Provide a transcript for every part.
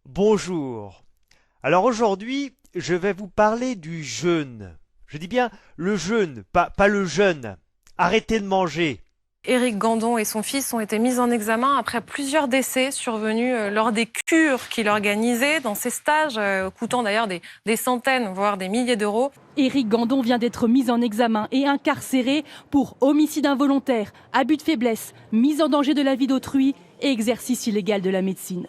Bonjour. Alors aujourd'hui, je vais vous parler du jeûne. Je dis bien le jeûne, pas le jeûne. Arrêtez de manger. Éric Gandon et son fils ont été mis en examen après plusieurs décès survenus lors des cures qu'il organisait dans ses stages, coûtant d'ailleurs des centaines, voire des milliers d'euros. Éric Gandon vient d'être mis en examen et incarcéré pour homicide involontaire, abus de faiblesse, mise en danger de la vie d'autrui et exercice illégal de la médecine.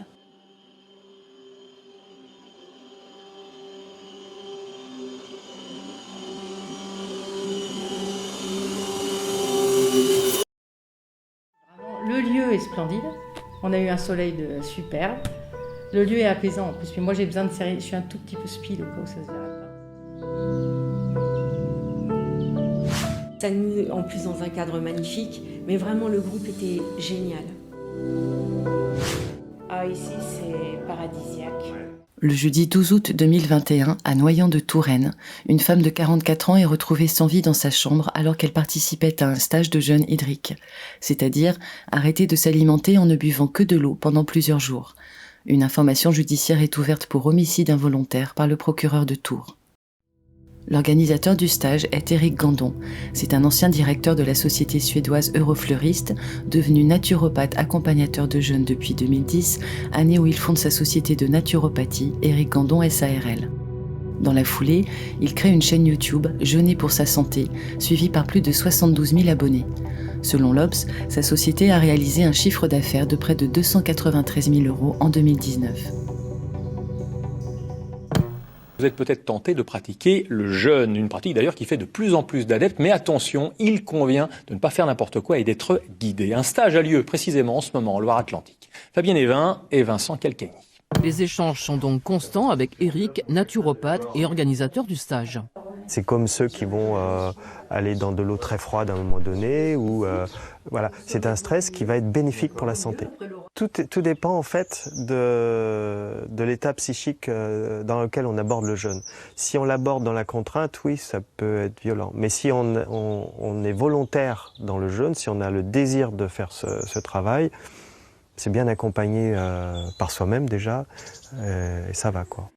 Le lieu est splendide. On a eu un soleil superbe. Le lieu est apaisant en plus. Mais moi j'ai besoin de serrer. Je suis un tout petit peu speed au cas où ça se verra pas. Ça nous met en plus dans un cadre magnifique. Mais vraiment le groupe était génial. Ah ici c'est paradisiaque. Le jeudi 12 août 2021, à Noyant-de-Touraine, une femme de 44 ans est retrouvée sans vie dans sa chambre alors qu'elle participait à un stage de jeûne hydrique, c'est-à-dire arrêter de s'alimenter en ne buvant que de l'eau pendant plusieurs jours. Une information judiciaire est ouverte pour homicide involontaire par le procureur de Tours. L'organisateur du stage est Éric Gandon. C'est un ancien directeur de la société suédoise Eurofleuriste, devenu naturopathe accompagnateur de jeunes depuis 2010, année où il fonde sa société de naturopathie, Éric Gandon SARL. Dans la foulée, il crée une chaîne YouTube, Jeûner pour sa santé, suivie par plus de 72 000 abonnés. Selon l'Obs, sa société a réalisé un chiffre d'affaires de près de 293 000 € en 2019. Vous êtes peut-être tenté de pratiquer le jeûne, une pratique d'ailleurs qui fait de plus en plus d'adeptes, mais attention, il convient de ne pas faire n'importe quoi et d'être guidé. Un stage a lieu précisément en ce moment en Loire-Atlantique. Fabienne Evin et Vincent Calcagny. Les échanges sont donc constants avec Éric, naturopathe et organisateur du stage. C'est comme ceux qui vont aller dans de l'eau très froide à un moment donné, ou voilà, c'est un stress qui va être bénéfique pour la santé. Tout dépend en fait de l'état psychique dans lequel on aborde le jeûne. Si on l'aborde dans la contrainte, oui, ça peut être violent. Mais si on est volontaire dans le jeûne, si on a le désir de faire ce travail, c'est bien accompagné par soi-même déjà, et ça va quoi.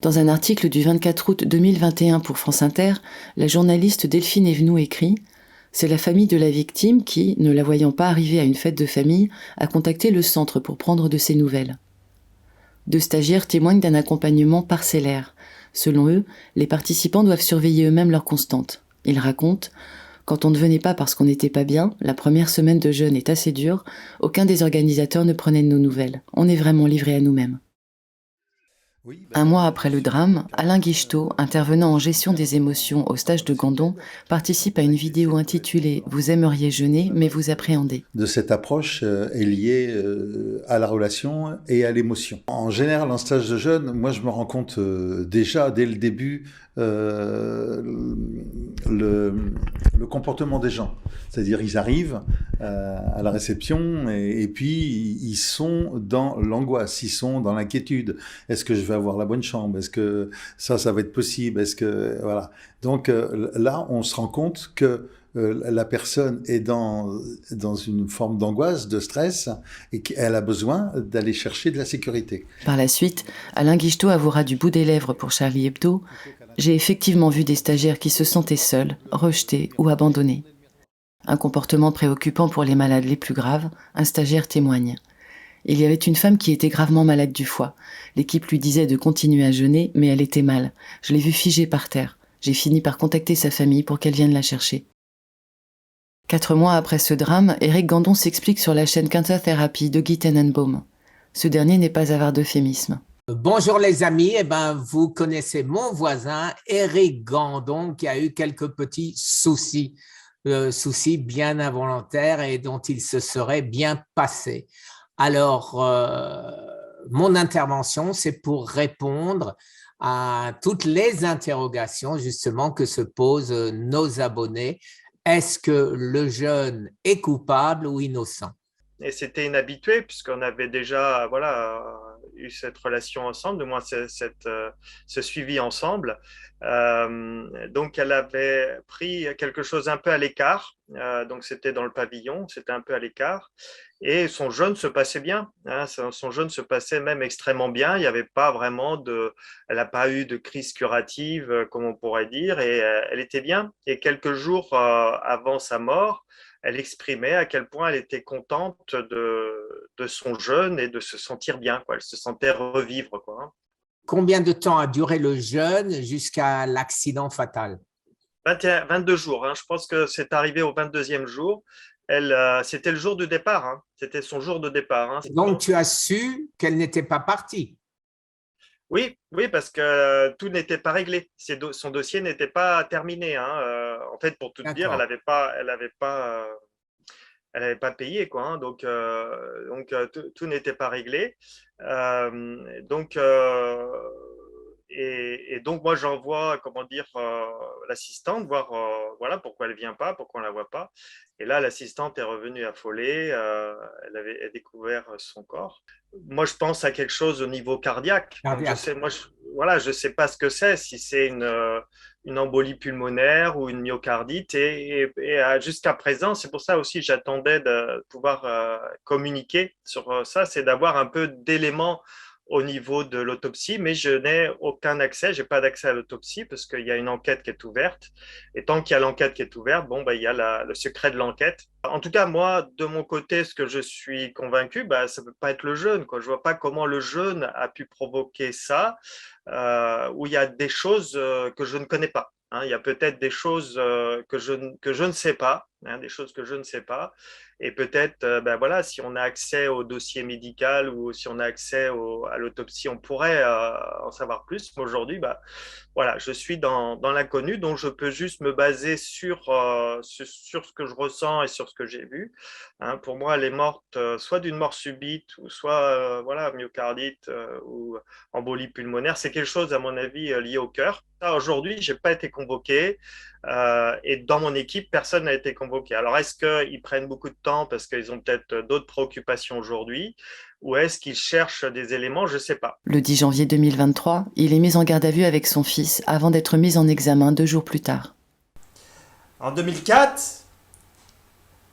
Dans un article du 24 août 2021 pour France Inter, la journaliste Delphine Evenou écrit « C'est la famille de la victime qui, ne la voyant pas arriver à une fête de famille, a contacté le centre pour prendre de ses nouvelles. » Deux stagiaires témoignent d'un accompagnement parcellaire. Selon eux, les participants doivent surveiller eux-mêmes leurs constantes. Ils racontent « Quand on ne venait pas parce qu'on n'était pas bien, la première semaine de jeûne est assez dure, aucun des organisateurs ne prenait de nos nouvelles. On est vraiment livrés à nous-mêmes. » Un mois après le drame, Alain Guichetot, intervenant en gestion des émotions au stage de Gandon, participe à une vidéo intitulée « Vous aimeriez jeûner, mais vous appréhendez ». De cette approche est liée à la relation et à l'émotion. En général, en stage de jeûne, moi je me rends compte déjà, dès le début, le comportement des gens. C'est-à-dire ils arrivent à la réception et puis ils sont dans l'angoisse, ils sont dans l'inquiétude. Est-ce que je vais avoir la bonne chambre? Est-ce que ça va être possible? Est-ce que voilà. Donc là, on se rend compte que la personne est dans une forme d'angoisse, de stress, et qu'elle a besoin d'aller chercher de la sécurité. Par la suite, Alain Guichetot avouera du bout des lèvres pour Charlie Hebdo « J'ai effectivement vu des stagiaires qui se sentaient seuls, rejetés ou abandonnés. » Un comportement préoccupant pour les malades les plus graves, un stagiaire témoigne. Il y avait une femme qui était gravement malade du foie. L'équipe lui disait de continuer à jeûner, mais elle était mal. Je l'ai vue figée par terre. J'ai fini par contacter sa famille pour qu'elle vienne la chercher. 4 mois après ce drame, Éric Gandon s'explique sur la chaîne Cancer Therapy de Guy Tenenbaum. Ce dernier n'est pas avare d'euphémismes. Bonjour les amis, vous connaissez mon voisin Éric Gandon qui a eu quelques petits soucis bien involontaires et dont il se serait bien passé. Alors, mon intervention, c'est pour répondre à toutes les interrogations justement que se posent nos abonnés. Est-ce que le jeune est coupable ou innocent? Et c'était inhabitué puisqu'on avait déjà eu cette relation ensemble, du moins ce suivi ensemble. Donc, elle avait pris quelque chose un peu à l'écart. Donc, c'était dans le pavillon, c'était un peu à l'écart. Et son jeûne se passait bien. Hein, son jeûne se passait même extrêmement bien. Il n'y avait pas vraiment elle n'a pas eu de crise curative, comme on pourrait dire, et elle était bien. Et quelques jours avant sa mort, elle exprimait à quel point elle était contente de son jeûne et de se sentir bien, quoi. Elle se sentait revivre, quoi. Combien de temps a duré le jeûne jusqu'à l'accident fatal? 22 jours. Hein. Je pense que c'est arrivé au 22e jour. C'était le jour de départ. Hein. C'était son jour de départ. Hein. Donc, tu as su qu'elle n'était pas partie? Oui, parce que tout n'était pas réglé. Son dossier n'était pas terminé. Hein. En fait, pour tout te dire, elle n'avait pas payé, quoi. Hein. Donc tout n'était pas réglé. Et donc moi j'envoie, l'assistante voir voilà pourquoi elle vient pas, pourquoi on la voit pas. Et là l'assistante est revenue affolée. Elle avait découvert son corps. Moi je pense à quelque chose au niveau cardiaque. Donc, je sais pas ce que c'est, si c'est une embolie pulmonaire ou une myocardite. Et jusqu'à présent, c'est pour ça aussi j'attendais de pouvoir communiquer sur ça, c'est d'avoir un peu d'éléments au niveau de l'autopsie, mais je n'ai aucun accès, je n'ai pas d'accès à l'autopsie parce qu'il y a une enquête qui est ouverte. Et tant qu'il y a l'enquête qui est ouverte, il y a le secret de l'enquête. En tout cas, moi, de mon côté, ce que je suis convaincu, ça ne peut pas être le jeûne, quoi. Je ne vois pas comment le jeûne a pu provoquer ça, où il y a des choses que je ne connais pas. Hein. Il y a peut-être des choses que je ne sais pas, hein, des choses que je ne sais pas. Et peut-être, si on a accès au dossier médical ou si on a accès à l'autopsie, on pourrait en savoir plus. Mais aujourd'hui, je suis dans l'inconnu, donc je peux juste me baser sur ce que je ressens et sur ce que j'ai vu. Hein, pour moi, elle est morte soit d'une mort subite ou soit myocardite ou embolie pulmonaire. C'est quelque chose, à mon avis, lié au cœur. Aujourd'hui, je n'ai pas été convoqué. Et dans mon équipe, personne n'a été convoqué. Alors, est-ce qu'ils prennent beaucoup de temps parce qu'ils ont peut-être d'autres préoccupations aujourd'hui, ou est-ce qu'ils cherchent des éléments? Je ne sais pas. Le 10 janvier 2023, il est mis en garde à vue avec son fils avant d'être mis en examen 2 jours plus tard. En 2004,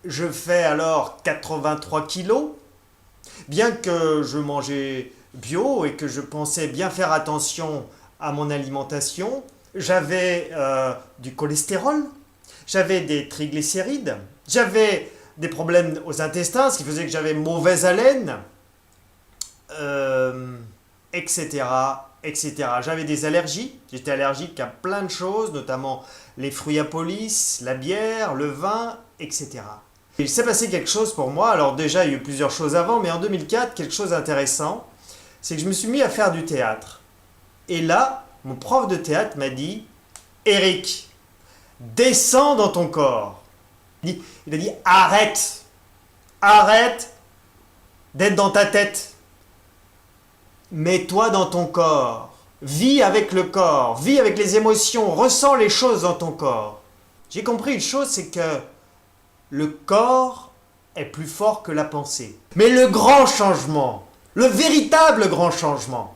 je fais alors 83 kilos. Bien que je mangeais bio et que je pensais bien faire attention à mon alimentation, j'avais du cholestérol, j'avais des triglycérides, j'avais des problèmes aux intestins, ce qui faisait que j'avais mauvaise haleine, etc., etc. J'avais des allergies, j'étais allergique à plein de choses, notamment les fruits à police, la bière, le vin, etc. Il s'est passé quelque chose pour moi. Alors déjà, il y a eu plusieurs choses avant, mais en 2004, quelque chose d'intéressant, c'est que je me suis mis à faire du théâtre. Et là, mon prof de théâtre m'a dit « Eric, descends dans ton corps ». Il a dit « Arrête d'être dans ta tête. Mets-toi dans ton corps. Vis avec le corps, vis avec les émotions, ressens les choses dans ton corps. » J'ai compris une chose, c'est que le corps est plus fort que la pensée. Mais le grand changement, le véritable grand changement,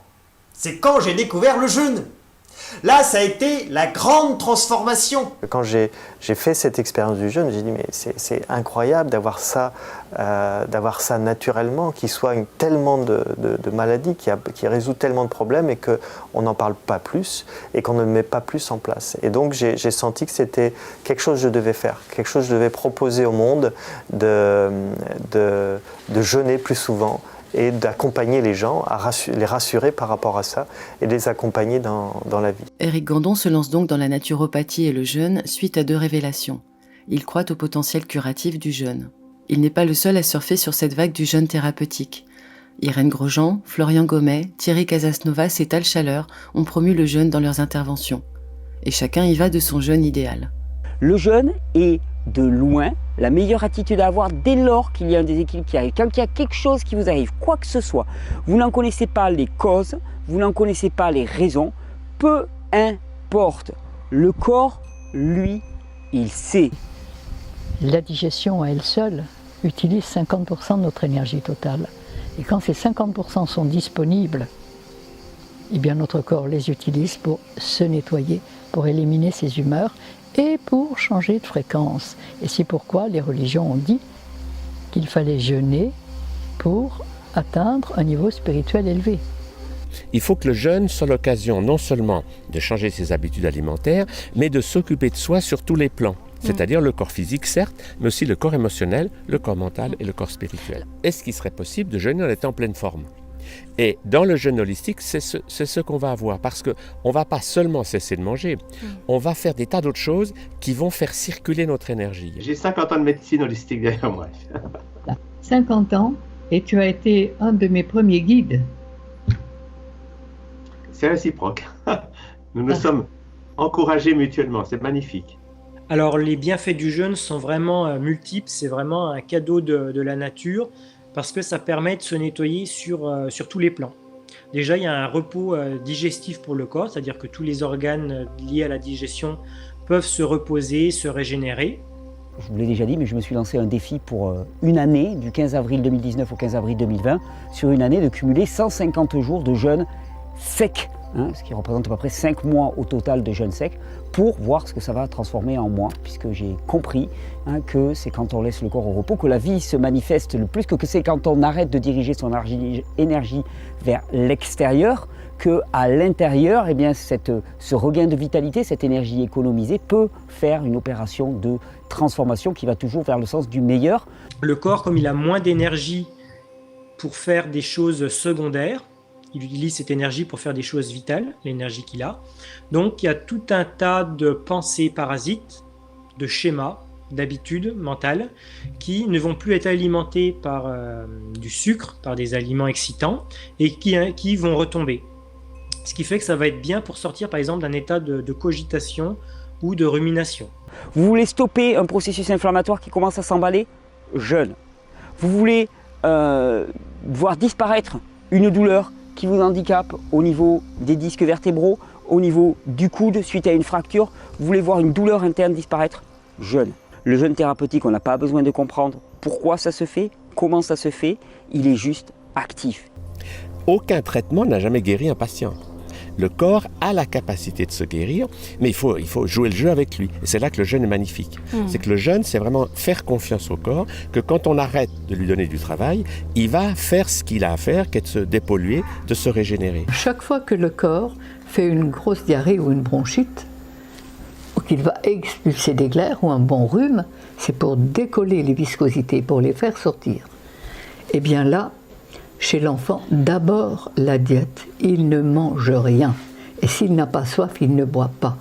c'est quand j'ai découvert le jeûne. Là, ça a été la grande transformation. Quand j'ai fait cette expérience du jeûne, j'ai dit mais c'est incroyable d'avoir ça naturellement, qui soigne tellement de maladies, qui résout tellement de problèmes et qu'on n'en parle pas plus et qu'on ne le met pas plus en place. Et donc j'ai senti que c'était quelque chose que je devais faire, quelque chose que je devais proposer au monde, de jeûner plus souvent et d'accompagner les gens, les rassurer par rapport à ça et les accompagner dans la vie. Eric Gandon se lance donc dans la naturopathie et le jeûne suite à 2 révélations. Il croit au potentiel curatif du jeûne. Il n'est pas le seul à surfer sur cette vague du jeûne thérapeutique. Irène Grosjean, Florian Gomet, Thierry Casasnovas et Tal Chaleur ont promu le jeûne dans leurs interventions. Et chacun y va de son jeûne idéal. Le jeûne est de loin la meilleure attitude à avoir dès lors qu'il y a un déséquilibre qui arrive. Quand il y a quelque chose qui vous arrive, quoi que ce soit, vous n'en connaissez pas les causes, vous n'en connaissez pas les raisons, peu importe. Le corps, lui, il sait. La digestion à elle seule utilise 50% de notre énergie totale. Et quand ces 50% sont disponibles, eh bien notre corps les utilise pour se nettoyer, pour éliminer ses humeurs et pour changer de fréquence. Et c'est pourquoi les religions ont dit qu'il fallait jeûner pour atteindre un niveau spirituel élevé. Il faut que le jeûne soit l'occasion non seulement de changer ses habitudes alimentaires, mais de s'occuper de soi sur tous les plans. C'est-à-dire le corps physique, certes, mais aussi le corps émotionnel, le corps mental et le corps spirituel. Est-ce qu'il serait possible de jeûner en étant en pleine forme ? Et dans le jeûne holistique, c'est ce qu'on va avoir, parce qu'on ne va pas seulement cesser de manger, on va faire des tas d'autres choses qui vont faire circuler notre énergie. J'ai 50 ans de médecine holistique derrière moi. 50 ans, et tu as été un de mes premiers guides. C'est réciproque. Nous nous sommes encouragés mutuellement, c'est magnifique. Alors les bienfaits du jeûne sont vraiment multiples, c'est vraiment un cadeau de la nature parce que ça permet de se nettoyer sur tous les plans. Déjà, il y a un repos digestif pour le corps, c'est-à-dire que tous les organes liés à la digestion peuvent se reposer, se régénérer. Je vous l'ai déjà dit, mais je me suis lancé un défi pour une année, du 15 avril 2019 au 15 avril 2020, sur une année de cumuler 150 jours de jeûne sec, ce qui représente à peu près 5 mois au total de jeûne sec, pour voir ce que ça va transformer en moi, puisque j'ai compris que c'est quand on laisse le corps au repos que la vie se manifeste le plus, que c'est quand on arrête de diriger son énergie vers l'extérieur, qu'à l'intérieur, eh bien, ce regain de vitalité, cette énergie économisée peut faire une opération de transformation qui va toujours vers le sens du meilleur. Le corps, comme il a moins d'énergie pour faire des choses secondaires, il utilise cette énergie pour faire des choses vitales, l'énergie qu'il a. Donc il y a tout un tas de pensées parasites, de schémas, d'habitudes mentales qui ne vont plus être alimentées par du sucre, par des aliments excitants et qui vont retomber. Ce qui fait que ça va être bien pour sortir par exemple d'un état de cogitation ou de rumination. Vous voulez stopper un processus inflammatoire qui commence à s'emballer ? Jeûne. Vous voulez voir disparaître une douleur qui vous handicape au niveau des disques vertébraux, au niveau du coude suite à une fracture, vous voulez voir une douleur interne disparaître, jeûne. Le jeûne thérapeutique, on n'a pas besoin de comprendre pourquoi ça se fait, comment ça se fait, il est juste actif. Aucun traitement n'a jamais guéri un patient. Le corps a la capacité de se guérir, mais il faut jouer le jeu avec lui. Et c'est là que le jeûne est magnifique. C'est que le jeûne, c'est vraiment faire confiance au corps, que quand on arrête de lui donner du travail, il va faire ce qu'il a à faire, qui est de se dépolluer, de se régénérer. Chaque fois que le corps fait une grosse diarrhée ou une bronchite, ou qu'il va expulser des glaires ou un bon rhume, c'est pour décoller les viscosités, pour les faire sortir. Et bien là, chez l'enfant, d'abord la diète. Il ne mange rien. Et s'il n'a pas soif, il ne boit pas.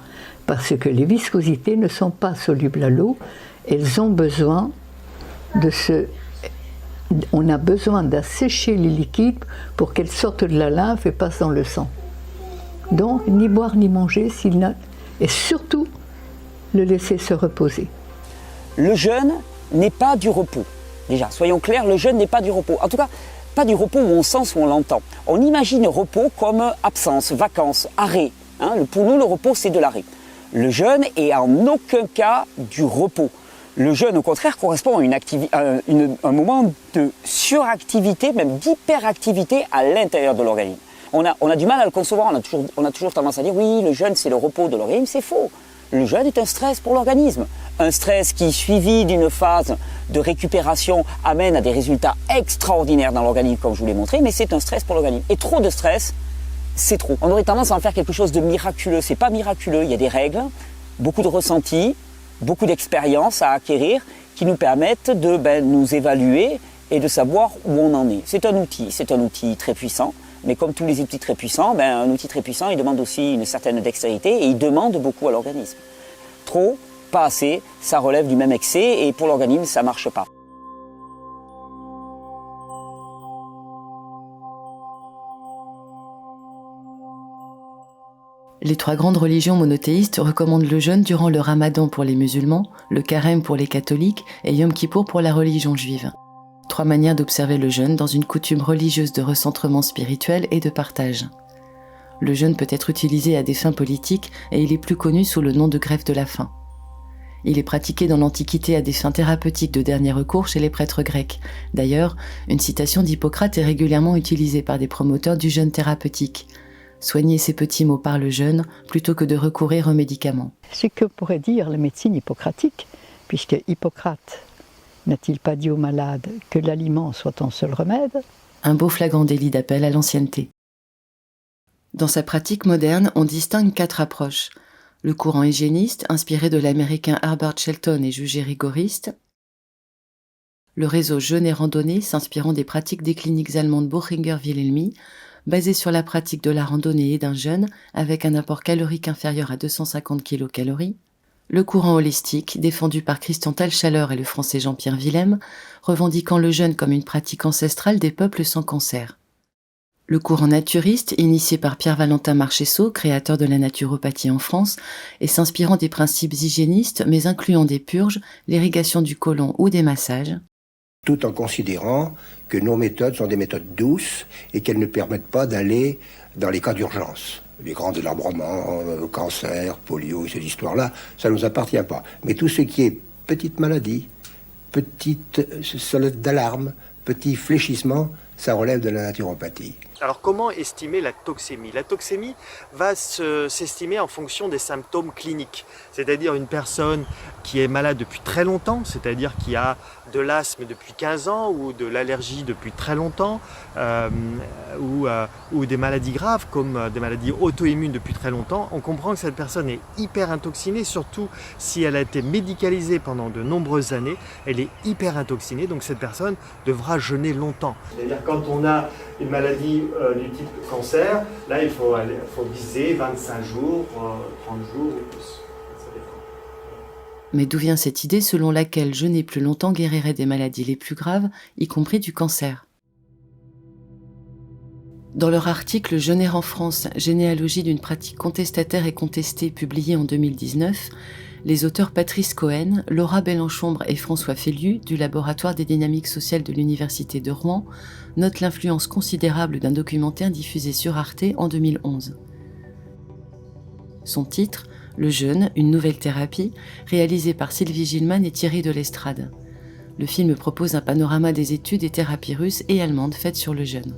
Parce que les viscosités ne sont pas solubles à l'eau. Elles ont besoin on a besoin d'assécher les liquides pour qu'elles sortent de la lymphe et passent dans le sang. Donc, ni boire ni manger, et surtout, le laisser se reposer. Le jeûne n'est pas du repos. Déjà, soyons clairs, le jeûne n'est pas du repos. En tout cas, pas du repos où on sent, où on l'entend. On imagine repos comme absence, vacances, arrêt. Pour nous, le repos, c'est de l'arrêt. Le jeûne est en aucun cas du repos. Le jeûne, au contraire, correspond à un moment de suractivité, même d'hyperactivité à l'intérieur de l'organisme. On a du mal à le concevoir, on a toujours tendance à dire oui, le jeûne, c'est le repos de l'organisme, c'est faux. Le jeûne est un stress pour l'organisme. Un stress qui, suivi d'une phase de récupération, amène à des résultats extraordinaires dans l'organisme, comme je vous l'ai montré, mais c'est un stress pour l'organisme. Et trop de stress, c'est trop. On aurait tendance à en faire quelque chose de miraculeux. C'est pas miraculeux, il y a des règles, beaucoup de ressentis, beaucoup d'expériences à acquérir qui nous permettent de nous évaluer et de savoir où on en est. C'est un outil très puissant. Mais comme tous les outils très puissants, un outil très puissant, il demande aussi une certaine dextérité et il demande beaucoup à l'organisme. Trop, pas assez, ça relève du même excès et pour l'organisme, ça ne marche pas. Les 3 grandes religions monothéistes recommandent le jeûne durant le ramadan pour les musulmans, le carême pour les catholiques et Yom Kippour pour la religion juive. 3 manières d'observer le jeûne dans une coutume religieuse de recentrement spirituel et de partage. Le jeûne peut être utilisé à des fins politiques et il est plus connu sous le nom de grève de la faim. Il est pratiqué dans l'Antiquité à des fins thérapeutiques de dernier recours chez les prêtres grecs. D'ailleurs, une citation d'Hippocrate est régulièrement utilisée par des promoteurs du jeûne thérapeutique. Soigner ces petits maux par le jeûne plutôt que de recourir aux médicaments. Ce que pourrait dire la médecine hippocratique, puisque Hippocrate n'a-t-il pas dit aux malades que l'aliment soit ton seul remède? Un beau flagrant délit d'appel à l'ancienneté. Dans sa pratique moderne, on distingue 4 approches. Le courant hygiéniste, inspiré de l'américain Herbert Shelton et jugé rigoriste. Le réseau jeûne et randonnée, s'inspirant des pratiques des cliniques allemandes Bochinger-Wilhelmy, basé sur la pratique de la randonnée et d'un jeûne, avec un apport calorique inférieur à 250 kcal. Le courant holistique, défendu par Christian Talchaler et le français Jean-Pierre Willem, revendiquant le jeûne comme une pratique ancestrale des peuples sans cancer. Le courant naturiste, initié par Pierre-Valentin Marchessault, créateur de la naturopathie en France, et s'inspirant des principes hygiénistes, mais incluant des purges, l'irrigation du côlon ou des massages. Tout en considérant que nos méthodes sont des méthodes douces et qu'elles ne permettent pas d'aller dans les cas d'urgence. Les grands délabrements, cancer, polio, ces histoires-là, ça ne nous appartient pas. Mais tout ce qui est petite maladie, petite sonnette d'alarme, petit fléchissement, ça relève de la naturopathie. Alors comment estimer la toxémie? La toxémie va s'estimer en fonction des symptômes cliniques, c'est-à-dire une personne qui est malade depuis très longtemps, c'est-à-dire qui a de l'asthme depuis 15 ans ou de l'allergie depuis très longtemps, ou des maladies graves comme des maladies auto-immunes depuis très longtemps. On comprend que cette personne est hyper intoxinée, surtout si elle a été médicalisée pendant de nombreuses années, elle est hyper intoxinée, donc cette personne devra jeûner longtemps. C'est-à-dire quand on a une maladie du type cancer, là il faut viser 25 jours, 30 jours ou plus. Ça dépend. Mais d'où vient cette idée selon laquelle jeûner plus longtemps guérirait des maladies les plus graves, y compris du cancer? Dans leur article « Jeûner en France, généalogie d'une pratique contestataire et contestée » publié en 2019, les auteurs Patrice Cohen, Laura Bellanchombre et François Féliu, du laboratoire des dynamiques sociales de l'Université de Rouen, notent l'influence considérable d'un documentaire diffusé sur Arte en 2011. Son titre, Le jeûne, une nouvelle thérapie, réalisé par Sylvie Gilman et Thierry de l'Estrade. Le film propose un panorama des études et thérapies russes et allemandes faites sur le jeûne.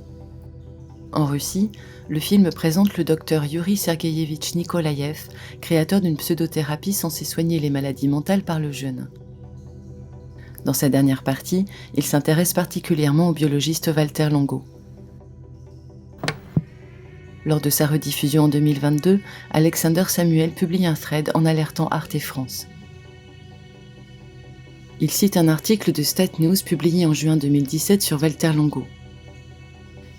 En Russie, le film présente le docteur Yuri Sergeyevitch Nikolaïev, créateur d'une pseudothérapie censée soigner les maladies mentales par le jeûne. Dans sa dernière partie, il s'intéresse particulièrement au biologiste Walter Longo. Lors de sa rediffusion en 2022, Alexander Samuel publie un thread en alertant Arte France. Il cite un article de Stat News publié en juin 2017 sur Walter Longo.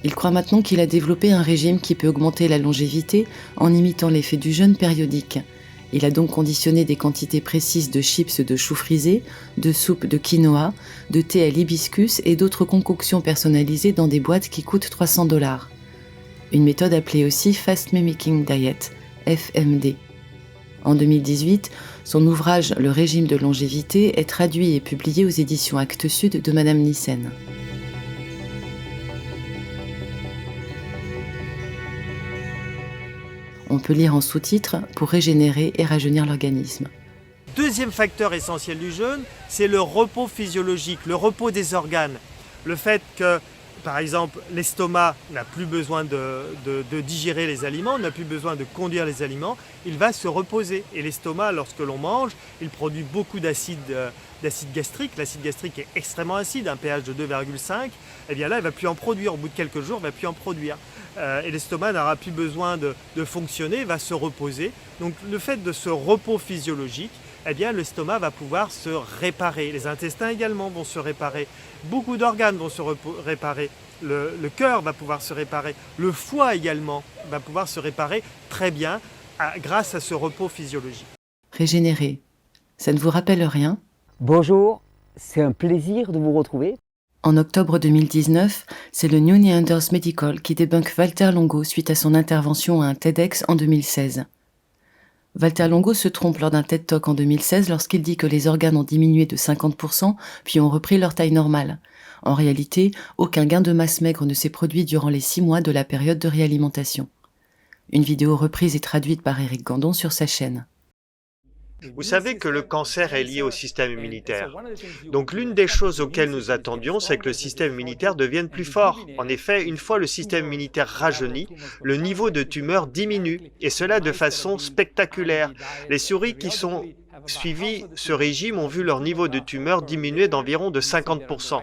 Il croit maintenant qu'il a développé un régime qui peut augmenter la longévité en imitant l'effet du jeûne périodique. Il a donc conditionné des quantités précises de chips de choux frisés, de soupe de quinoa, de thé à l'hibiscus et d'autres concoctions personnalisées dans des boîtes qui coûtent $300. Une méthode appelée aussi Fast Mimicking Diet, FMD. En 2018, son ouvrage Le régime de longévité est traduit et publié aux éditions Actes Sud de Madame Nissen. On peut lire en sous-titre « Pour régénérer et rajeunir l'organisme ». Deuxième facteur essentiel du jeûne, c'est le repos physiologique, le repos des organes. Le fait que, par exemple, l'estomac n'a plus besoin de digérer les aliments, n'a plus besoin de conduire les aliments, il va se reposer. Et l'estomac, lorsque l'on mange, il produit beaucoup d'acide gastrique. L'acide gastrique est extrêmement acide, un pH de 2,5. Et bien là, il ne va plus en produire. Au bout de quelques jours, il ne va plus en produire. Et l'estomac n'aura plus besoin de fonctionner, va se reposer. Donc le fait de ce repos physiologique, eh bien l'estomac va pouvoir se réparer. Les intestins également vont se réparer. Beaucoup d'organes vont se réparer. Le cœur va pouvoir se réparer. Le foie également va pouvoir se réparer très bien grâce à ce repos physiologique. Régénérer, ça ne vous rappelle rien? Bonjour, c'est un plaisir de vous retrouver. En octobre 2019, c'est le New Neanders Medical qui débunk Walter Longo suite à son intervention à un TEDx en 2016. Walter Longo se trompe lors d'un TED Talk en 2016 lorsqu'il dit que les organes ont diminué de 50% puis ont repris leur taille normale. En réalité, aucun gain de masse maigre ne s'est produit durant les 6 mois de la période de réalimentation. Une vidéo reprise et traduite par Éric Gandon sur sa chaîne. Vous savez que le cancer est lié au système immunitaire. Donc l'une des choses auxquelles nous attendions, c'est que le système immunitaire devienne plus fort. En effet, une fois le système immunitaire rajeuni, le niveau de tumeur diminue, et cela de façon spectaculaire. Les souris qui sont suivi ce régime ont vu leur niveau de tumeur diminuer d'environ de 50%.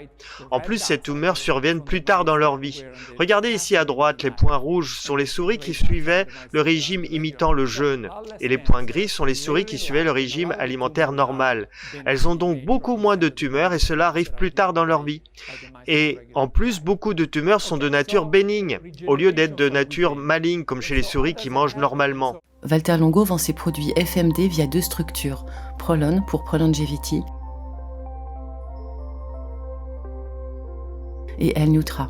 En plus, ces tumeurs surviennent plus tard dans leur vie. Regardez ici à droite, les points rouges sont les souris qui suivaient le régime imitant le jeûne, et les points gris sont les souris qui suivaient le régime alimentaire normal. Elles ont donc beaucoup moins de tumeurs et cela arrive plus tard dans leur vie. Et en plus, beaucoup de tumeurs sont de nature bénigne, au lieu d'être de nature maligne comme chez les souris qui mangent normalement. Valter Longo vend ses produits FMD via 2 structures, Prolon pour Prolongevity et L-Nutra.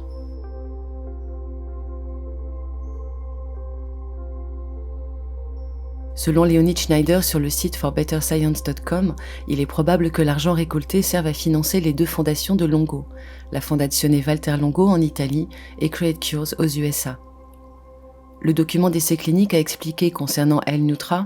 Selon Leonid Schneider sur le site forbetterscience.com, il est probable que l'argent récolté serve à financer les 2 fondations de Longo, la Fondazione Valter Longo en Italie et Create Cures aux USA. Le document d'essai clinique a expliqué concernant L-Nutra,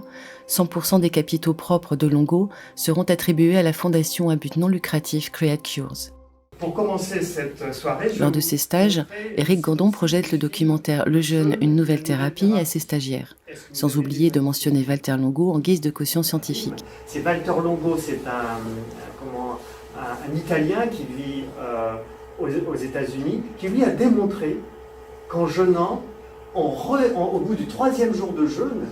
100% des capitaux propres de Longo seront attribués à la fondation à but non lucratif Create Cures. Pour commencer cette soirée, lors de ses stages, Éric Gandon projette le documentaire Le jeûne, une nouvelle thérapie à ses stagiaires, sans oublier de mentionner Valter Longo en guise de caution scientifique. C'est Valter Longo, c'est un Italien qui vit aux États-Unis, qui lui a démontré qu'en jeûnant, au bout du 3e jour de jeûne,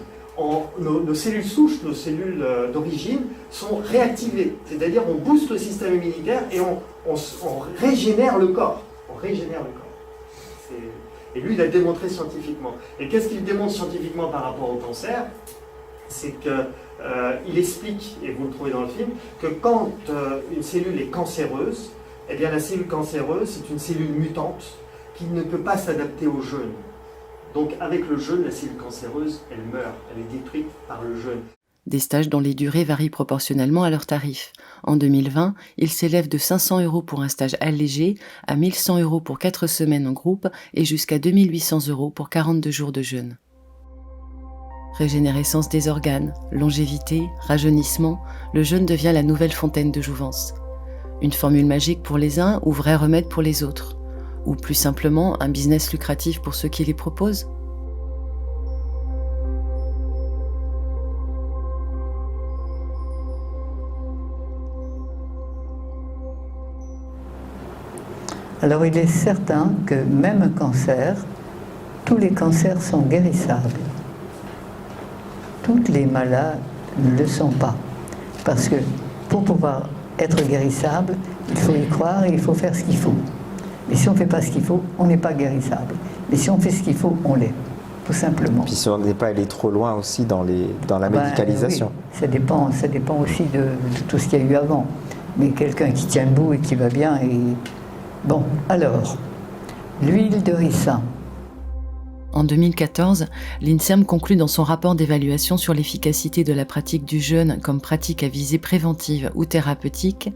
nos cellules souches, nos cellules d'origine sont réactivées. C'est-à-dire on booste le système immunitaire et on régénère le corps. Et lui, il a démontré scientifiquement. Et qu'est-ce qu'il démontre scientifiquement par rapport au cancer? C'est qu'il explique, et vous le trouvez dans le film, que quand une cellule est cancéreuse, eh bien la cellule cancéreuse, c'est une cellule mutante qui ne peut pas s'adapter au jeûne. Donc avec le jeûne, la cellule cancéreuse, elle meurt, elle est détruite par le jeûne. Des stages dont les durées varient proportionnellement à leurs tarifs. En 2020, ils s'élèvent de 500 € pour un stage allégé à 1 100 € pour 4 semaines en groupe et jusqu'à 2 800 € pour 42 jours de jeûne. Régénérescence des organes, longévité, rajeunissement, le jeûne devient la nouvelle fontaine de jouvence. Une formule magique pour les uns ou vrai remède pour les autres. Ou plus simplement un business lucratif pour ceux qui les proposent? Alors il est certain que même un cancer, tous les cancers sont guérissables. Toutes les malades ne le sont pas. Parce que pour pouvoir être guérissable, il faut y croire et il faut faire ce qu'il faut. Mais si on ne fait pas ce qu'il faut, on n'est pas guérissable. Mais si on fait ce qu'il faut, on l'est, tout simplement. Puis si on n'est pas allé trop loin aussi dans la médicalisation. Oui, ça dépend aussi de tout ce qu'il y a eu avant. Mais quelqu'un qui tient debout et qui va bien, et... Bon, alors, l'huile de ricin. En 2014, l'INSERM conclut dans son rapport d'évaluation sur l'efficacité de la pratique du jeûne comme pratique à visée préventive ou thérapeutique,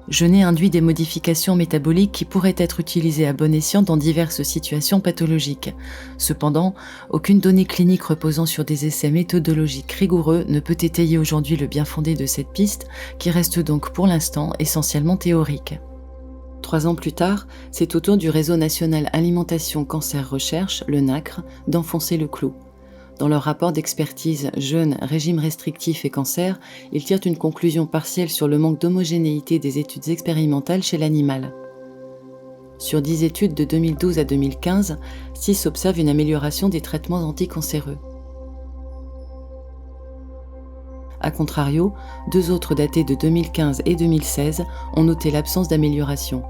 jeûner induit des modifications métaboliques qui pourraient être utilisées à bon escient dans diverses situations pathologiques. Cependant, aucune donnée clinique reposant sur des essais méthodologiques rigoureux ne peut étayer aujourd'hui le bien fondé de cette piste, qui reste donc pour l'instant essentiellement théorique. 3 ans plus tard, c'est au tour du Réseau national alimentation cancer recherche, le NACRE, d'enfoncer le clou. Dans leur rapport d'expertise jeûne, régime restrictif et cancer, ils tirent une conclusion partielle sur le manque d'homogénéité des études expérimentales chez l'animal. Sur 10 études de 2012 à 2015, 6 observent une amélioration des traitements anticancéreux. A contrario, 2 autres datés de 2015 et 2016 ont noté l'absence d'amélioration.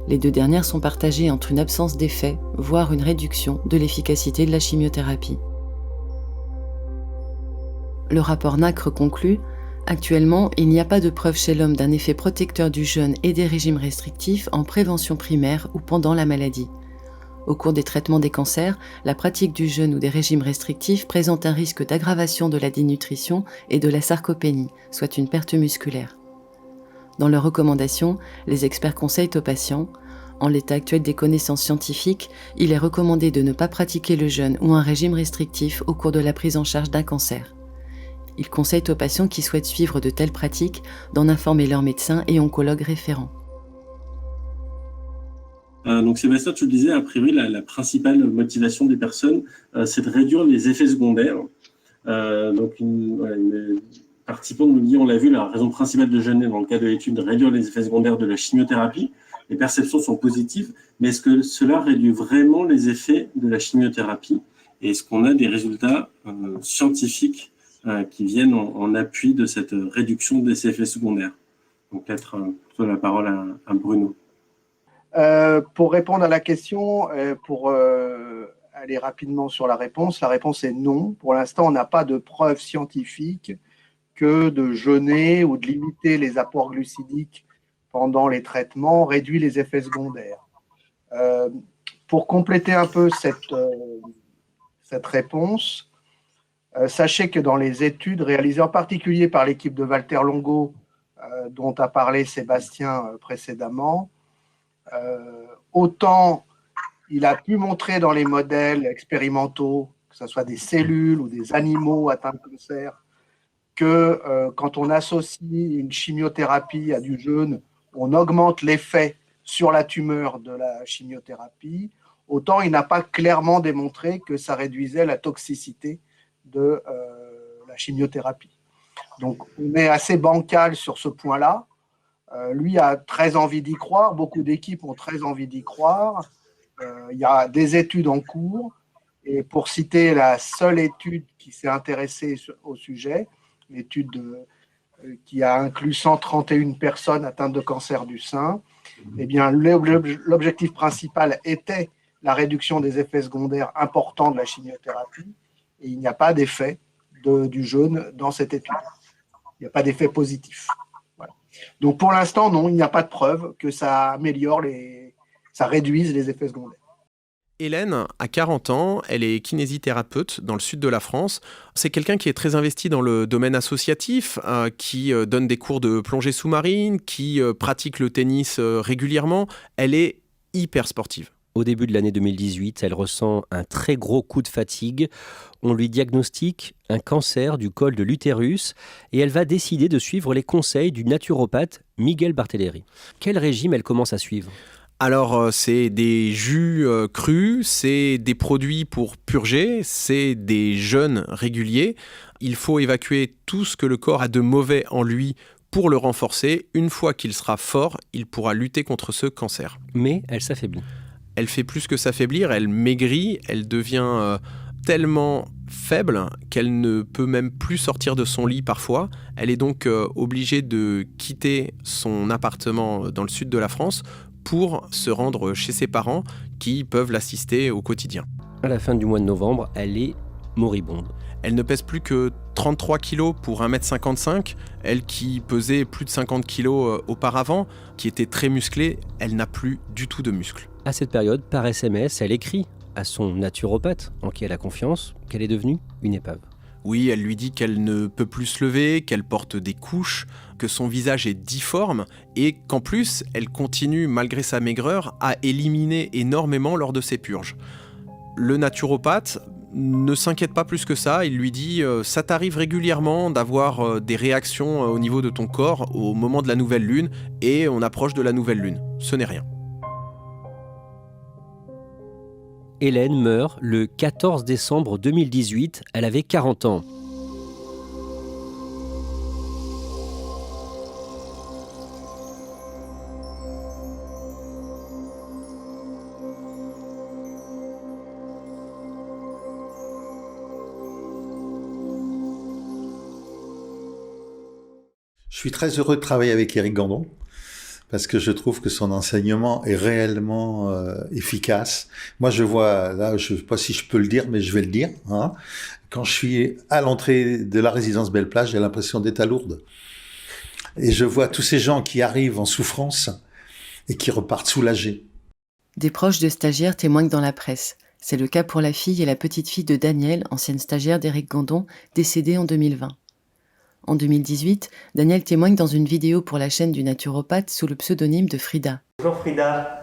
Les 2 dernières sont partagées entre une absence d'effet, voire une réduction de l'efficacité de la chimiothérapie. Le rapport NACRE conclut: actuellement, il n'y a pas de preuve chez l'homme d'un effet protecteur du jeûne et des régimes restrictifs en prévention primaire ou pendant la maladie. Au cours des traitements des cancers, la pratique du jeûne ou des régimes restrictifs présente un risque d'aggravation de la dénutrition et de la sarcopénie, soit une perte musculaire. Dans leurs recommandations, les experts conseillent aux patients: En l'état actuel des connaissances scientifiques, il est recommandé de ne pas pratiquer le jeûne ou un régime restrictif au cours de la prise en charge d'un cancer. Il conseille aux patients qui souhaitent suivre de telles pratiques d'en informer leur médecin et oncologue référent. Donc Sébastien, tu le disais, a priori, la principale motivation des personnes, c'est de réduire les effets secondaires. Donc une participante nous dit, on l'a vu, la raison principale de jeûner dans le cas de l'étude, de réduire les effets secondaires de la chimiothérapie. Les perceptions sont positives, mais est-ce que cela réduit vraiment les effets de la chimiothérapie? Et est-ce qu'on a des résultats scientifiques qui viennent en appui de cette réduction des effets secondaires? Donc peut-être la parole à Bruno. Pour répondre à la question, pour aller rapidement sur la réponse est non. Pour l'instant, on n'a pas de preuves scientifiques que de jeûner ou de limiter les apports glucidiques pendant les traitements réduit les effets secondaires. Pour compléter un peu cette réponse, sachez que dans les études réalisées en particulier par l'équipe de Walter Longo, dont a parlé Sébastien précédemment, autant il a pu montrer dans les modèles expérimentaux, que ce soit des cellules ou des animaux atteints de cancer, que quand on associe une chimiothérapie à du jeûne, on augmente l'effet sur la tumeur de la chimiothérapie, autant il n'a pas clairement démontré que ça réduisait la toxicité de la chimiothérapie. Donc on est assez bancal sur ce point-là. Lui a très envie d'y croire, beaucoup d'équipes ont très envie d'y croire. Il y a des études en cours, et pour citer la seule étude qui s'est intéressée au sujet, l'étude qui a inclus 131 personnes atteintes de cancer du sein, eh bien, l'objectif principal était la réduction des effets secondaires importants de la chimiothérapie, et il n'y a pas d'effet du jeûne dans cette étude. Il n'y a pas d'effet positif. Voilà. Donc pour l'instant, non, il n'y a pas de preuve que ça améliore ça réduise les effets secondaires. Hélène a 40 ans, elle est kinésithérapeute dans le sud de la France. C'est quelqu'un qui est très investi dans le domaine associatif, qui donne des cours de plongée sous-marine, qui pratique le tennis régulièrement. Elle est hyper sportive. Au début de l'année 2018, elle ressent un très gros coup de fatigue. On lui diagnostique un cancer du col de l'utérus et elle va décider de suivre les conseils du naturopathe Miguel Barthéléry. Quel régime elle commence à suivre ? Alors, c'est des jus crus, c'est des produits pour purger, c'est des jeûnes réguliers. Il faut évacuer tout ce que le corps a de mauvais en lui pour le renforcer. Une fois qu'il sera fort, il pourra lutter contre ce cancer. Mais elle s'affaiblit. Elle fait plus que s'affaiblir, elle maigrit, elle devient tellement faible qu'elle ne peut même plus sortir de son lit parfois. Elle est donc obligée de quitter son appartement dans le sud de la France pour se rendre chez ses parents qui peuvent l'assister au quotidien. À la fin du mois de novembre, elle est moribonde. Elle ne pèse plus que 33 kilos pour 1m55. Elle qui pesait plus de 50 kilos auparavant, qui était très musclée, elle n'a plus du tout de muscles. À cette période, par SMS, elle écrit à son naturopathe, en qui elle a confiance, qu'elle est devenue une épave. Oui, elle lui dit qu'elle ne peut plus se lever, qu'elle porte des couches, que son visage est difforme et qu'en plus, elle continue, malgré sa maigreur, à éliminer énormément lors de ses purges. Le naturopathe ne s'inquiète pas plus que ça, il lui dit « ça t'arrive régulièrement d'avoir des réactions au niveau de ton corps au moment de la nouvelle lune et on approche de la nouvelle lune, ce n'est rien ». Hélène meurt le 14 décembre 2018, elle avait 40 ans. Je suis très heureux de travailler avec Éric Gandon, parce que je trouve que son enseignement est réellement efficace. Moi, je vois, là, je ne sais pas si je peux le dire, mais je vais le dire. Hein. Quand je suis à l'entrée de la résidence Belle-Plage, j'ai l'impression d'être à Lourdes. Et je vois tous ces gens qui arrivent en souffrance et qui repartent soulagés. Des proches de stagiaires témoignent dans la presse. C'est le cas pour la fille et la petite-fille de Daniel, ancienne stagiaire d'Éric Gandon, décédée en 2020. En 2018, Daniel témoigne dans une vidéo pour la chaîne du naturopathe sous le pseudonyme de Frida. Bonjour Frida.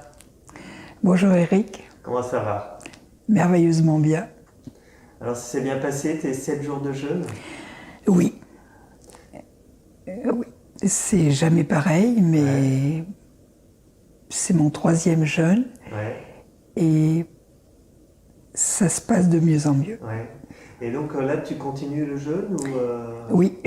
Bonjour Eric. Comment ça va? Merveilleusement bien. Alors, ça s'est bien passé, tes 7 jours de jeûne? Oui. Oui. C'est jamais pareil, mais c'est mon 3e jeûne. Ouais. Et ça se passe de mieux en mieux. Ouais. Et donc là, tu continues le jeûne ou Oui,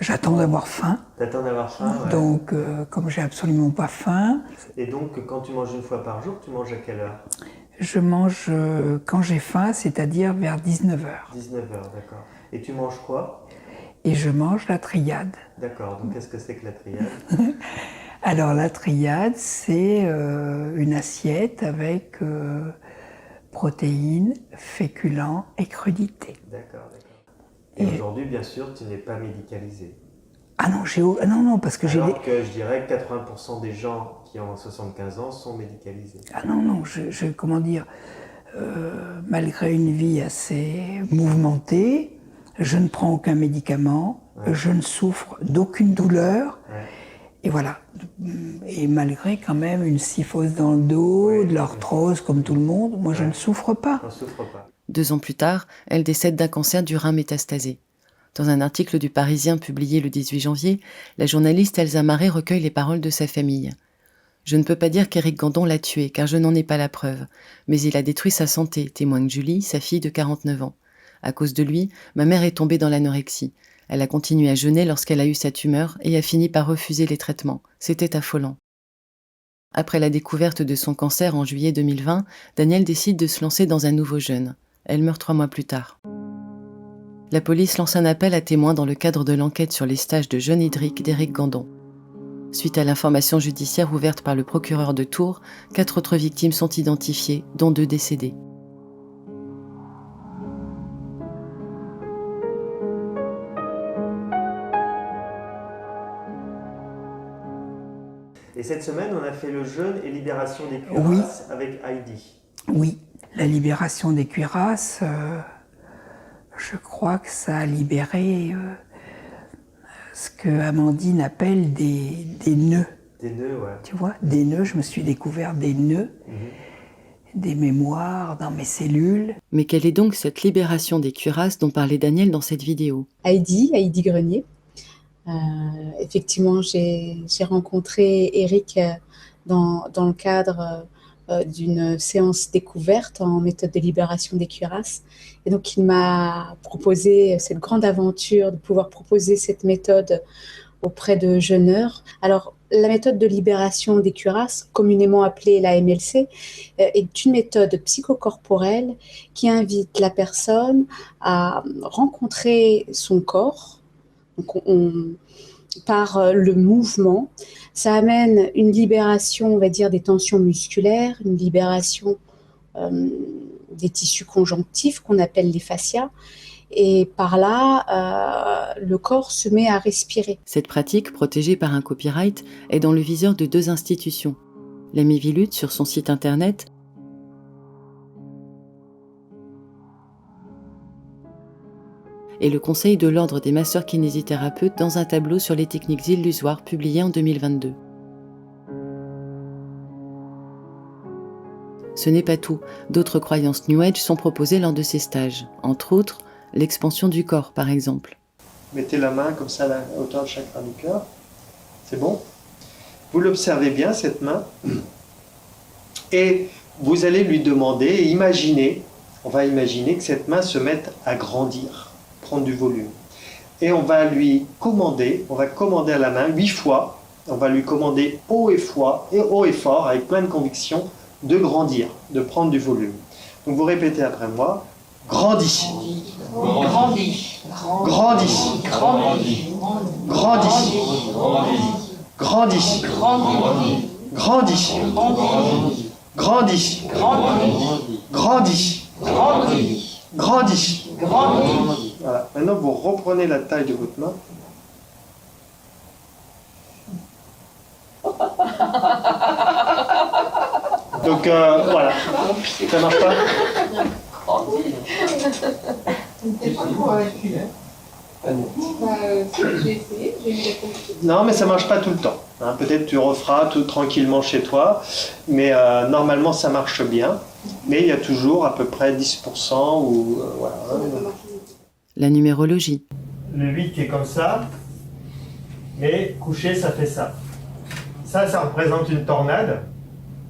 j'attends d'avoir faim. T'attends d'avoir faim, ouais. Donc, comme j'ai absolument pas faim... Et donc, quand tu manges une fois par jour, tu manges à quelle heure? Je mange quand j'ai faim, c'est-à-dire vers 19h. 19h, d'accord. Et tu manges quoi? Et je mange la triade. D'accord, donc qu'est-ce que c'est que la triade? Alors, la triade, c'est une assiette avec protéines, féculents et crudités. D'accord, d'accord. Et aujourd'hui, bien sûr, tu n'es pas médicalisé. Ah non, non, parce que j'ai... Alors que je dirais que 80% des gens qui ont 75 ans sont médicalisés. Ah non, comment dire, malgré une vie assez mouvementée, je ne prends aucun médicament, je ne souffre d'aucune douleur, et voilà. Et malgré quand même une syphose dans le dos, de l'arthrose comme tout le monde, moi je ne souffre pas. Je ne souffre pas. 2 ans plus tard, elle décède d'un cancer du rein métastasé. Dans un article du Parisien publié le 18 janvier, la journaliste Elsa Marais recueille les paroles de sa famille. « Je ne peux pas dire qu'Éric Gandon l'a tué, car je n'en ai pas la preuve. Mais il a détruit sa santé, témoigne Julie, sa fille de 49 ans. À cause de lui, ma mère est tombée dans l'anorexie. Elle a continué à jeûner lorsqu'elle a eu sa tumeur et a fini par refuser les traitements. C'était affolant. » Après la découverte de son cancer en juillet 2020, Danielle décide de se lancer dans un nouveau jeûne. Elle meurt 3 mois plus tard. La police lance un appel à témoins dans le cadre de l'enquête sur les stages de jeûne hydrique d'Éric Gandon. Suite à l'information judiciaire ouverte par le procureur de Tours, 4 autres victimes sont identifiées, dont 2 décédées. Et cette semaine, on a fait le jeûne et libération des cuirasses avec Heidi. Oui, la libération des cuirasses... Je crois que ça a libéré ce que Amandine appelle des nœuds. Des nœuds, ouais. Tu vois, des nœuds, je me suis découvert des nœuds, des mémoires dans mes cellules. Mais quelle est donc cette libération des cuirasses dont parlait Danielle dans cette vidéo? Heidi Grenier. Effectivement, j'ai rencontré Eric dans le cadre d'une séance découverte en méthode de libération des cuirasses. Et donc, il m'a proposé cette grande aventure de pouvoir proposer cette méthode auprès de jeûneurs. Alors, la méthode de libération des cuirasses, communément appelée la MLC, est une méthode psychocorporelle qui invite la personne à rencontrer son corps. Donc, par le mouvement. Ça amène une libération, on va dire, des tensions musculaires, une libération des tissus conjonctifs qu'on appelle les fascias. Et par là, le corps se met à respirer. Cette pratique, protégée par un copyright, est dans le viseur de 2 institutions. La Miviludes, sur son site internet, et le Conseil de l'Ordre des masseurs kinésithérapeutes dans un tableau sur les techniques illusoires publié en 2022. Ce n'est pas tout. D'autres croyances New Age sont proposées lors de ces stages. Entre autres, l'expansion du corps, par exemple. Mettez la main comme ça à la hauteur de chakra du cœur. C'est bon? Vous l'observez bien, cette main. Et vous allez lui demander, et imaginer, on va imaginer que cette main se mette à grandir, prendre du volume. Et on va lui commander, on va commander à la main 8 fois, on va lui commander haut et fort, avec plein de conviction, de grandir, de prendre du volume. Donc vous répétez après moi, grandis. Grandis. Grandis. Grandis. Grandis. Grandis. Grandis. Grandis. Grandis. Grandis. Voilà. Maintenant, vous reprenez la taille de votre main. Donc, voilà. Ça marche pas? J'ai essayé, j'ai eu des réponses. Non, mais ça marche pas tout le temps. Hein. Peut-être tu referas tout tranquillement chez toi, mais normalement ça marche bien. Mais il y a toujours à peu près 10% ou voilà. La numérologie. Le 8 qui est comme ça, mais couché ça fait ça. Ça représente une tornade.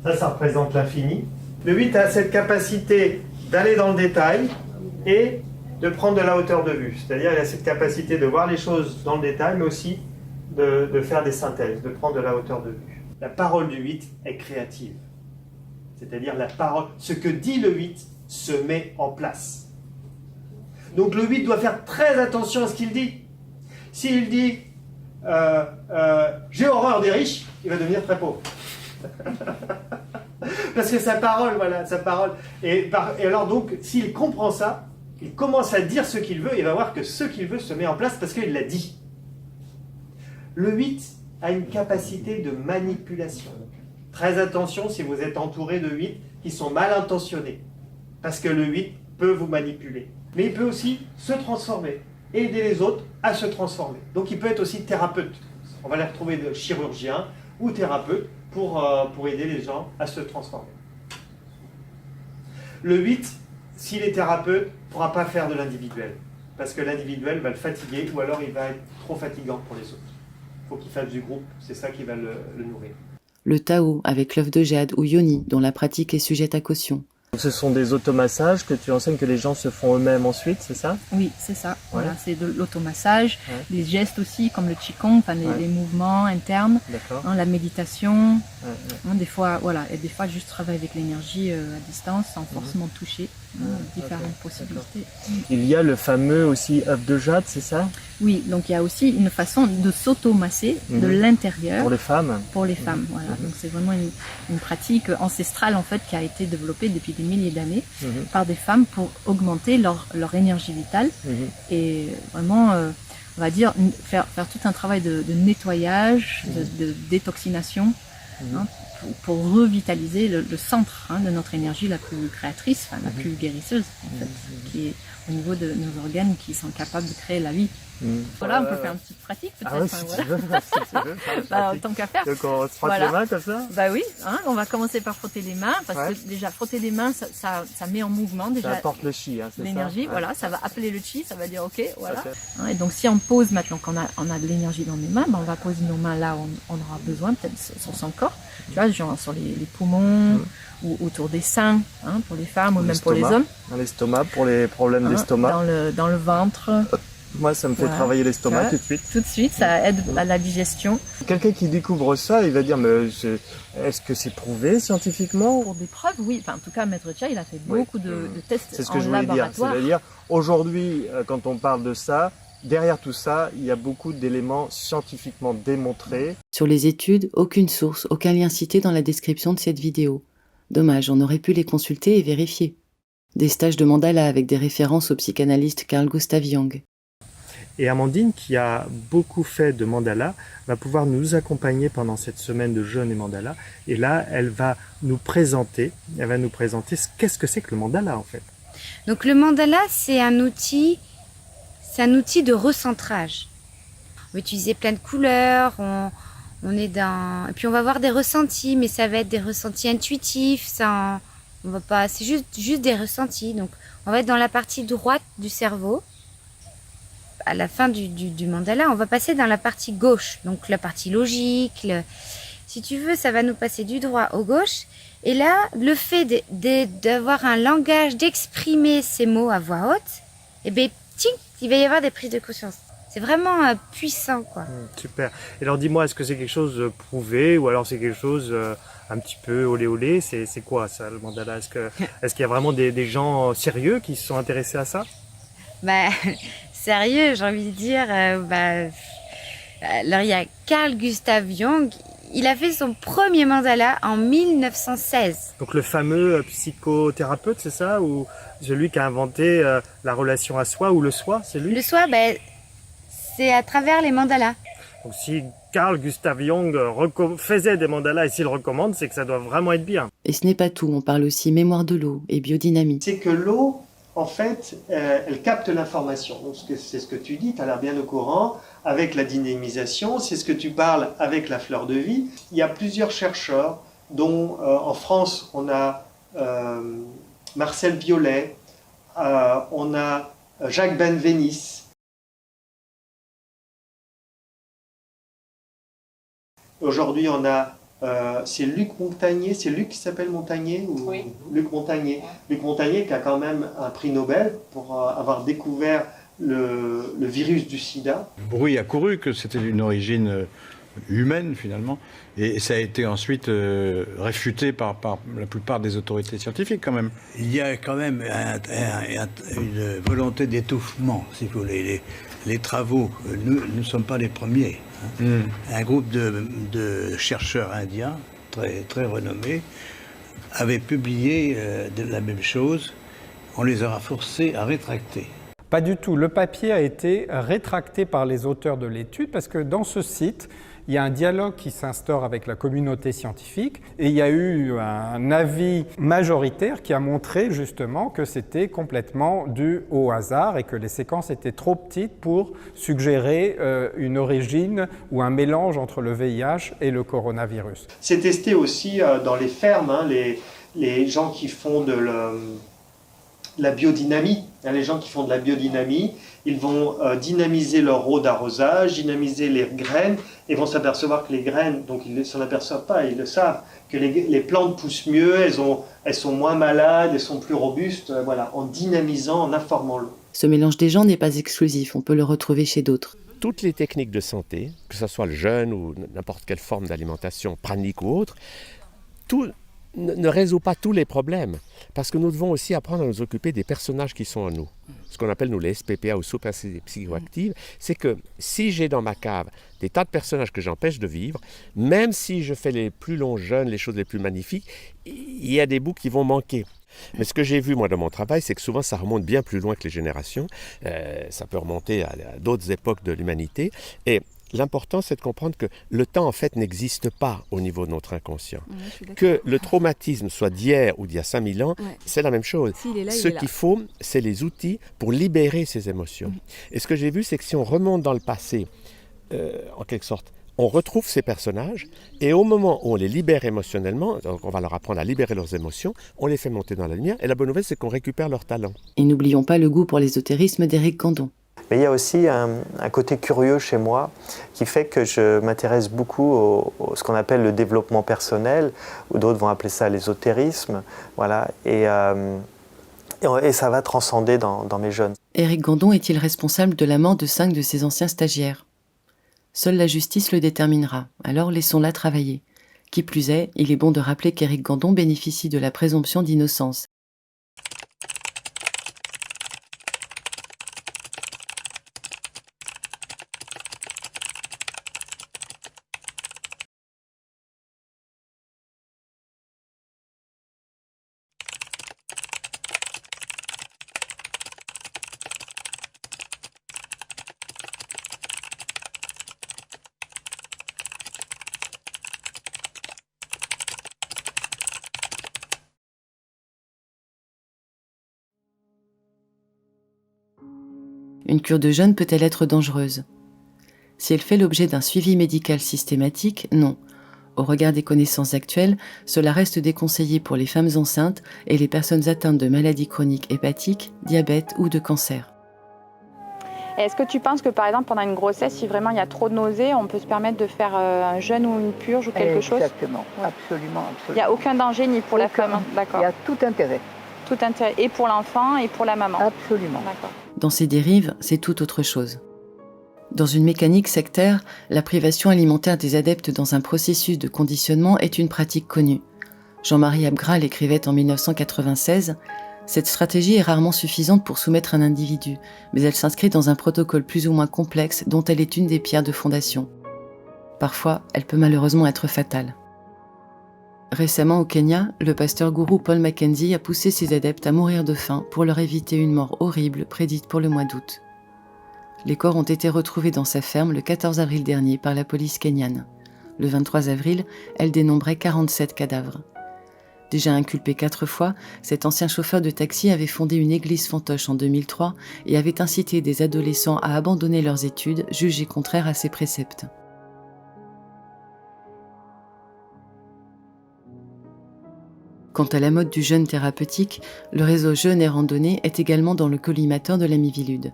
Ça représente l'infini. Le 8 a cette capacité d'aller dans le détail et de prendre de la hauteur de vue. C'est-à-dire il a cette capacité de voir les choses dans le détail, mais aussi de faire des synthèses, de prendre de la hauteur de vue. La parole du 8 est créative. C'est-à-dire la parole, ce que dit le 8 se met en place. Donc le 8 doit faire très attention à ce qu'il dit. S'il dit j'ai horreur des riches, il va devenir très pauvre. Parce que sa parole, voilà, sa parole. Et alors donc, s'il comprend ça, il commence à dire ce qu'il veut, il va voir que ce qu'il veut se met en place parce qu'il l'a dit. Le 8 a une capacité de manipulation. Très attention si vous êtes entouré de 8 qui sont mal intentionnés. Parce que le 8 peut vous manipuler. Mais il peut aussi se transformer, aider les autres à se transformer. Donc il peut être aussi thérapeute. On va les retrouver de chirurgien ou thérapeute pour aider les gens à se transformer. Le 8, s'il est thérapeute, ne pourra pas faire de l'individuel. Parce que l'individuel va le fatiguer ou alors il va être trop fatigant pour les autres. Il faut qu'il fasse du groupe, c'est ça qui va le nourrir. Le Tao avec l'œuf de jade ou Yoni, dont la pratique est sujette à caution. Ce sont des automassages que tu enseignes que les gens se font eux-mêmes ensuite, c'est ça? Oui, c'est ça. Ouais. Voilà, c'est de l'automassage, ouais. Des gestes aussi comme le qigong, enfin les mouvements internes, hein, la méditation. Ouais. Hein, des fois, voilà, et des fois juste travailler avec l'énergie à distance sans forcément toucher. Différentes possibilités. Il y a le fameux aussi œuf de jade, c'est ça? Oui, donc il y a aussi une façon de s'auto-masser de l'intérieur. Pour les femmes? Pour les femmes, voilà. Donc c'est vraiment une pratique ancestrale en fait qui a été développée depuis des milliers d'années par des femmes pour augmenter leur énergie vitale et vraiment, on va dire, faire tout un travail de nettoyage, de détoxination. Hein, pour revitaliser le centre de notre énergie la plus créatrice, la plus guérisseuse en fait, qui est au niveau de nos organes qui sont capables de créer la vie. Voilà, on peut faire une petite pratique peut-être. Ah oui, si tu veux, tant qu'à faire. Donc on se frotte les mains comme ça? Bah oui, hein, on va commencer par frotter les mains parce que déjà frotter les mains ça met en mouvement déjà. Ça apporte le chi, hein, c'est l'énergie, voilà, ça va appeler le chi, ça va dire ok, voilà. Hein, et donc si on pose maintenant qu'on a de l'énergie dans les mains, on va poser nos mains là où on aura besoin, peut-être sur son corps, tu vois, genre sur les poumons ou autour des seins, hein, pour les femmes ou même pour les hommes. Dans l'estomac, pour les problèmes d'estomac. Dans le ventre. Moi, ça me fait travailler l'estomac tout de suite. Tout de suite, ça aide à la digestion. Quelqu'un qui découvre ça, il va dire, mais est-ce que c'est prouvé scientifiquement? Pour des preuves, oui. Enfin, en tout cas, Maître Chia, il a fait beaucoup de tests c'est ce en que je voulais laboratoire. dire. C'est-à-dire, aujourd'hui, quand on parle de ça, derrière tout ça, il y a beaucoup d'éléments scientifiquement démontrés. Sur les études, aucune source, aucun lien cité dans la description de cette vidéo. Dommage, on aurait pu les consulter et vérifier. Des stages de mandala avec des références au psychanalyste Carl Gustav Jung. Et Amandine, qui a beaucoup fait de mandala, va pouvoir nous accompagner pendant cette semaine de jeûne et mandala. Et là, elle va nous présenter qu'est-ce que c'est que le mandala en fait. Donc le mandala, c'est un outil de recentrage. On va utiliser plein de couleurs, et puis on va avoir des ressentis, mais ça va être des ressentis intuitifs, c'est juste des ressentis. Donc on va être dans la partie droite du cerveau. À la fin du mandala, on va passer dans la partie gauche, donc la partie logique. Si tu veux, ça va nous passer du droit au gauche. Et là, le fait d'avoir un langage, d'exprimer ces mots à voix haute, eh bien, il va y avoir des prises de conscience. C'est vraiment puissant, quoi. Super. Et alors, dis-moi, est-ce que c'est quelque chose de prouvé ou alors c'est quelque chose un petit peu olé olé? C'est quoi ça, le mandala? Est-ce qu'il y a vraiment des gens sérieux qui se sont intéressés à ça? Sérieux, j'ai envie de dire, alors il y a Carl Gustav Jung, il a fait son premier mandala en 1916. Donc le fameux psychothérapeute, c'est ça? Ou celui qui a inventé la relation à soi ou le soi, c'est lui? Le soi, c'est à travers les mandalas. Donc si Carl Gustav Jung faisait des mandalas et s'il recommande, c'est que ça doit vraiment être bien. Et ce n'est pas tout, on parle aussi mémoire de l'eau et biodynamie. C'est que l'eau en fait, elle capte l'information. C'est ce que tu dis, tu as l'air bien au courant, avec la dynamisation, c'est ce que tu parles avec la fleur de vie. Il y a plusieurs chercheurs, dont en France, on a Marcel Violet, on a Jacques Benveniste. Aujourd'hui, on a c'est Luc Montagnier, c'est Luc qui s'appelle Montagnier ou... Oui. Luc Montagnier. Luc Montagnier qui a quand même un prix Nobel pour avoir découvert le virus du sida. Le bruit a couru que c'était d'une origine humaine finalement, et ça a été ensuite réfuté par la plupart des autorités scientifiques quand même. Il y a quand même une volonté d'étouffement, si vous voulez. Les travaux, nous ne sommes pas les premiers. Un groupe de chercheurs indiens, très renommés, avait publié la même chose. On les aura forcés à rétracter. Pas du tout. Le papier a été rétracté par les auteurs de l'étude parce que dans ce site, il y a un dialogue qui s'instaure avec la communauté scientifique et il y a eu un avis majoritaire qui a montré justement que c'était complètement dû au hasard et que les séquences étaient trop petites pour suggérer une origine ou un mélange entre le VIH et le coronavirus. C'est testé aussi dans les fermes, hein, les gens qui font de la biodynamie. Les gens qui font de la biodynamie, ils vont dynamiser leur eau d'arrosage, dynamiser les graines, et vont s'apercevoir que les graines, donc ils ne s'en aperçoivent pas, ils le savent, que les plantes poussent mieux, elles sont moins malades, elles sont plus robustes, voilà, en dynamisant, en informant l'eau. Ce mélange des gens n'est pas exclusif, on peut le retrouver chez d'autres. Toutes les techniques de santé, que ce soit le jeûne ou n'importe quelle forme d'alimentation pranique ou autre, tout ne résout pas tous les problèmes, parce que nous devons aussi apprendre à nous occuper des personnages qui sont en nous. Ce qu'on appelle, nous, les SPPA ou sous-personnalités psychoactives, c'est que si j'ai dans ma cave des tas de personnages que j'empêche de vivre, même si je fais les plus longs jeûnes, les choses les plus magnifiques, il y a des bouts qui vont manquer. Mais ce que j'ai vu, moi, dans mon travail, c'est que souvent, ça remonte bien plus loin que les générations. Ça peut remonter à d'autres époques de l'humanité. Et l'important, c'est de comprendre que le temps, en fait, n'existe pas au niveau de notre inconscient. Que le traumatisme soit d'hier ou d'il y a 5000 ans, c'est la même chose. Ce qu'il faut, c'est les outils pour libérer ces émotions. Et ce que j'ai vu, c'est que si on remonte dans le passé, en quelque sorte, on retrouve ces personnages, et au moment où on les libère émotionnellement, donc on va leur apprendre à libérer leurs émotions, on les fait monter dans la lumière, et la bonne nouvelle, c'est qu'on récupère leur talent. Et n'oublions pas le goût pour l'ésotérisme d'Éric Gandon. Mais il y a aussi un côté curieux chez moi qui fait que je m'intéresse beaucoup à ce qu'on appelle le développement personnel, ou d'autres vont appeler ça l'ésotérisme, voilà, et ça va transcender dans mes jeunes. Éric Gandon est-il responsable de la mort de 5 de ses anciens stagiaires ? Seule la justice le déterminera, alors laissons-la travailler. Qui plus est, il est bon de rappeler qu'Éric Gandon bénéficie de la présomption d'innocence. Une cure de jeûne peut-elle être dangereuse ? Si elle fait l'objet d'un suivi médical systématique, non. Au regard des connaissances actuelles, cela reste déconseillé pour les femmes enceintes et les personnes atteintes de maladies chroniques hépatiques, diabète ou de cancer. Est-ce que tu penses que par exemple pendant une grossesse, si vraiment il y a trop de nausées, on peut se permettre de faire un jeûne ou une purge ou quelque chose ? Exactement, absolument. Il n'y a aucun danger ni pour la femme, d'accord. Il y a tout intérêt. Tout intérêt, et pour l'enfant et pour la maman. Absolument. D'accord. Dans ces dérives, c'est tout autre chose. Dans une mécanique sectaire, la privation alimentaire des adeptes dans un processus de conditionnement est une pratique connue. Jean-Marie Abgral écrivait en 1996 « Cette stratégie est rarement suffisante pour soumettre un individu, mais elle s'inscrit dans un protocole plus ou moins complexe dont elle est une des pierres de fondation. Parfois, elle peut malheureusement être fatale. » Récemment au Kenya, le pasteur gourou Paul Mackenzie a poussé ses adeptes à mourir de faim pour leur éviter une mort horrible prédite pour le mois d'août. Les corps ont été retrouvés dans sa ferme le 14 avril dernier par la police kenyane. Le 23 avril, elle dénombrait 47 cadavres. Déjà inculpé 4 fois, cet ancien chauffeur de taxi avait fondé une église fantoche en 2003 et avait incité des adolescents à abandonner leurs études, jugées contraires à ses préceptes. Quant à la mode du jeûne thérapeutique, le réseau Jeûne et Randonnée est également dans le collimateur de la Miviludes.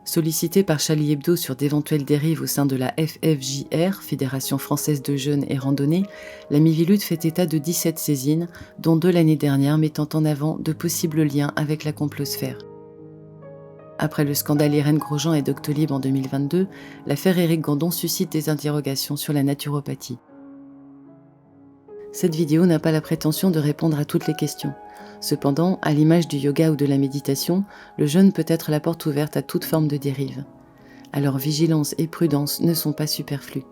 Sollicité par Charlie Hebdo sur d'éventuelles dérives au sein de la FFJR, Fédération Française de Jeûne et Randonnée, la Miviludes fait état de 17 saisines, dont 2 l'année dernière mettant en avant de possibles liens avec la complosphère. Après le scandale Irène Grosjean et Doctolib en 2022, l'affaire Éric Gandon suscite des interrogations sur la naturopathie. Cette vidéo n'a pas la prétention de répondre à toutes les questions. Cependant, à l'image du yoga ou de la méditation, le jeûne peut être la porte ouverte à toute forme de dérive. Alors vigilance et prudence ne sont pas superflues.